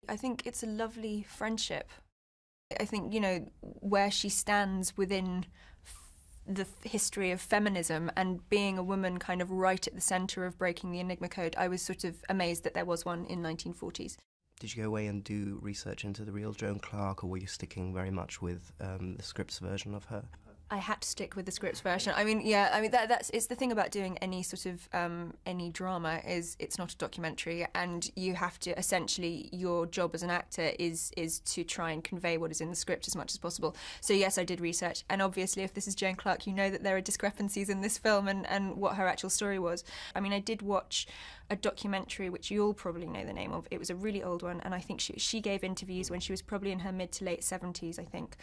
I think it's a lovely friendship. I think, where she stands within the history of feminism and being a woman kind of right at the centre of breaking the Enigma Code, I was sort of amazed that there was one in 1940s. Did you go away and do research into the real Joan Clarke, or were you sticking very much with the script's version of her? I had to stick with the script's version. That's it's the thing about doing any sort of any drama is it's not a documentary, and you have to essentially, your job as an actor is to try and convey what is in the script as much as possible. So yes, I did research, and obviously if this is Joan Clarke, you know that there are discrepancies in this film and what her actual story was. I mean, I did watch a documentary which you'll probably know the name of. It was a really old one, and I think she gave interviews when she was probably in her mid to late 70s, I think.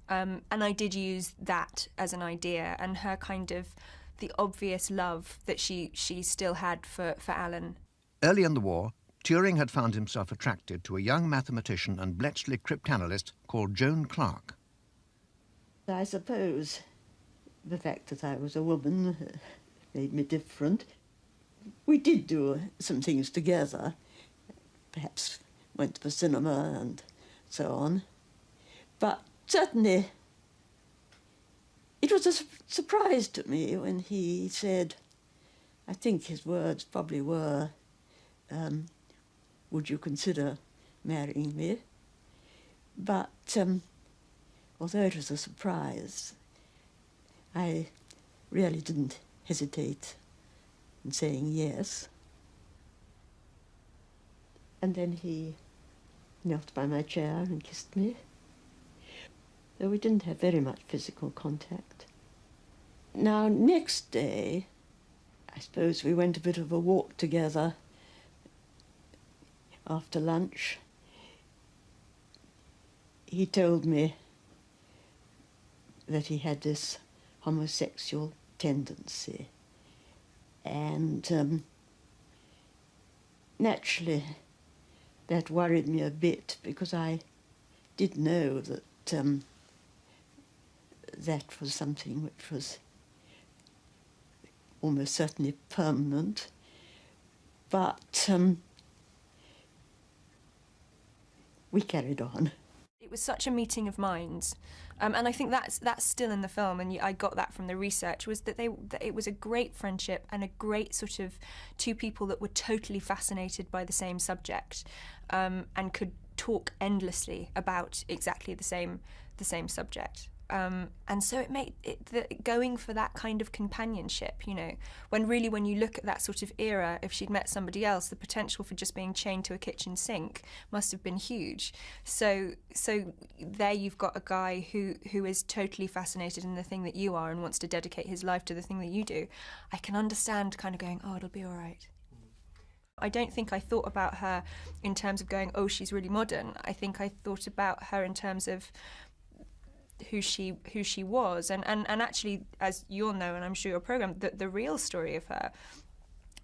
And I did use that as an idea, and her kind of the obvious love that she still had for Alan. Early in the war, Turing had found himself attracted to a young mathematician and Bletchley cryptanalyst called Joan Clarke. I suppose the fact that I was a woman made me different. We did do some things together, perhaps went to the cinema and so on, but certainly it was a surprise to me when he said, I think his words probably were, would you consider marrying me? But although it was a surprise, I really didn't hesitate in saying yes. And then he knelt by my chair and kissed me. Though we didn't have very much physical contact. Now, next day, I suppose we went a bit of a walk together after lunch. He told me that he had this homosexual tendency, and naturally that worried me a bit, because I did know that that was something which was almost certainly permanent. But we carried on. It was such a meeting of minds, and I think that's still in the film, and I got that from the research, was that it was a great friendship and a great sort of two people that were totally fascinated by the same subject, and could talk endlessly about exactly the same subject. And so it made it going for that kind of companionship, when you look at that sort of era, if she'd met somebody else, the potential for just being chained to a kitchen sink must have been huge. So there you've got a guy who is totally fascinated in the thing that you are and wants to dedicate his life to the thing that you do. I can understand kind of going, oh, it'll be all right. I don't think I thought about her in terms of going, oh, she's really modern. I think I thought about her in terms of who she was, and actually, as you'll know, and I'm sure your programme, the real story of her.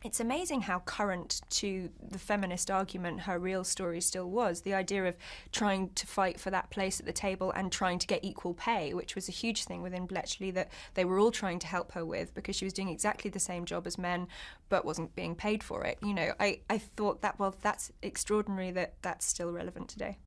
It's amazing how current to the feminist argument her real story still was. The idea of trying to fight for that place at the table and trying to get equal pay, which was a huge thing within Bletchley that they were all trying to help her with, because she was doing exactly the same job as men but wasn't being paid for it. I thought that, well, that's extraordinary that that's still relevant today.